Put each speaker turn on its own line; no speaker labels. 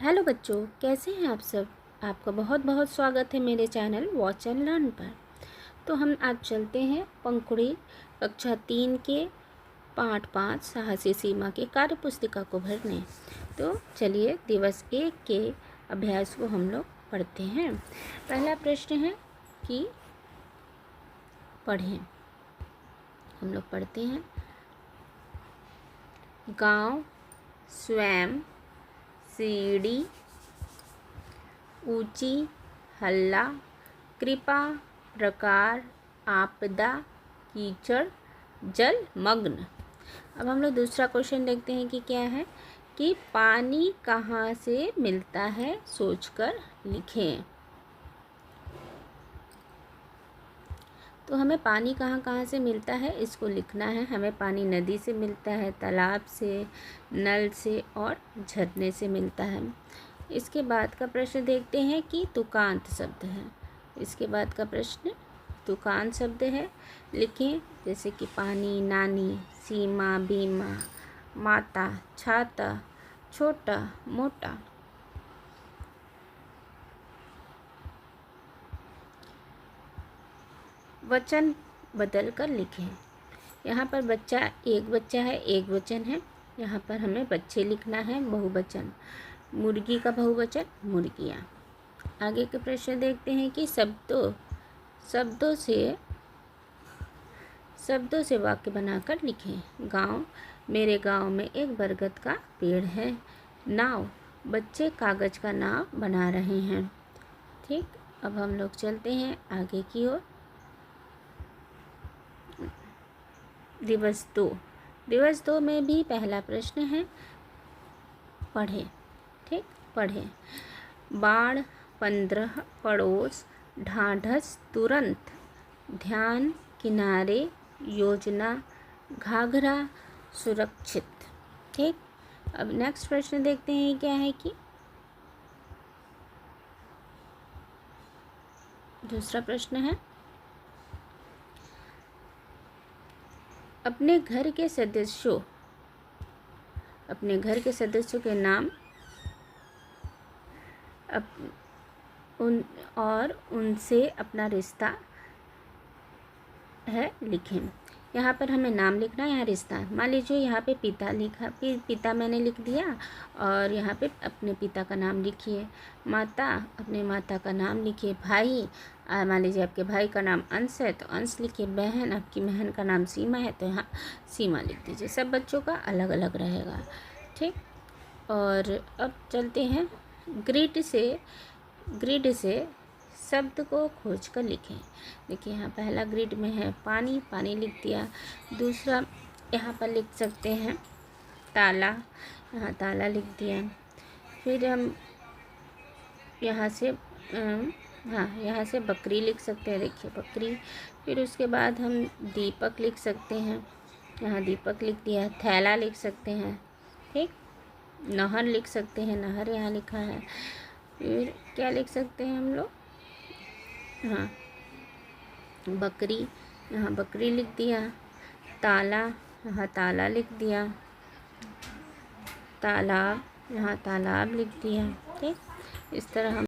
Hello बच्चों, कैसे हैं आप सब। आपका बहुत बहुत स्वागत है मेरे चैनल वॉच एंड लर्न पर। तो हम आज चलते हैं पंखुड़ी कक्षा 3 के पाठ 5 साहसी सीमा के कार्य पुस्तिका को भरने। तो चलिए दिवस 1 के अभ्यास को हम लोग पढ़ते हैं। पहला प्रश्न है कि पढ़ें। हम लोग पढ़ते हैं। गांव, स्वयं, सीढ़ी, ऊंची, हल्ला, कृपा, प्रकार, आपदा, कीचड़, जलमग्न। अब हम लोग दूसरा क्वेश्चन देखते हैं कि क्या है कि पानी कहाँ से मिलता है, सोचकर लिखें। तो हमें पानी कहाँ कहाँ से मिलता है इसको लिखना है। हमें पानी नदी से मिलता है, तालाब से, नल से और झरने से मिलता है। इसके बाद का प्रश्न देखते हैं कि तुकांत शब्द है। इसके बाद का प्रश्न तुकांत शब्द है, लिखें। जैसे कि पानी, नानी, सीमा, बीमा, माता, छाता, छोटा, मोटा। वचन बदल कर लिखें। यहाँ पर बच्चा एक बच्चा है, एक वचन है। यहाँ पर हमें बच्चे लिखना है, बहुवचन। मुर्गी का बहुवचन मुर्गियाँ। आगे के प्रश्न देखते हैं कि शब्दों से वाक्य बनाकर लिखें। गांव, मेरे गांव में एक बरगद का पेड़ है। नाव, बच्चे कागज का नाव बना रहे हैं। ठीक, अब हम लोग चलते हैं आगे की ओर। दिवस 2 में भी पहला प्रश्न है, पढ़े। ठीक, पढ़े। बाढ़, 15, पड़ोस, ढाढ़स, तुरंत, ध्यान, किनारे, योजना, घाघरा, सुरक्षित। ठीक, अब नेक्स्ट प्रश्न देखते हैं क्या है कि दूसरा प्रश्न है, अपने घर के सदस्यों के नाम उनसे अपना रिश्ता है लिखें। यहाँ पर हमें नाम लिखना है, यहाँ रिश्ता। मान लीजिए यहाँ पे पिता लिखा, पिता मैंने लिख दिया और यहाँ पे अपने पिता का नाम लिखिए। माता, अपने माता का नाम लिखिए। भाई, मान लीजिए आपके भाई का नाम अंश है तो अंश लिखिए। बहन, आपकी बहन का नाम सीमा है तो यहाँ सीमा लिख दीजिए। सब बच्चों का अलग अलग रहेगा। ठीक, और अब चलते हैं ग्रिड से शब्द को खोज कर लिखें। देखिए यहाँ पहला ग्रिड में है पानी, पानी लिख दिया। दूसरा यहाँ पर लिख सकते हैं ताला, यहाँ ताला लिख दिया। फिर हम यहाँ से बकरी लिख सकते हैं। देखिए बकरी। फिर उसके बाद हम दीपक लिख सकते हैं, यहाँ दीपक लिख दिया। थैला लिख सकते हैं। ठीक, नहर लिख सकते हैं, नहर यहाँ लिखा है। फिर क्या लिख सकते हैं हम लोग, हाँ बकरी, यहाँ बकरी लिख दिया। ताला, यहाँ ताला लिख दिया। तालाब, यहाँ तालाब लिख दिया। ठीक, इस तरह हम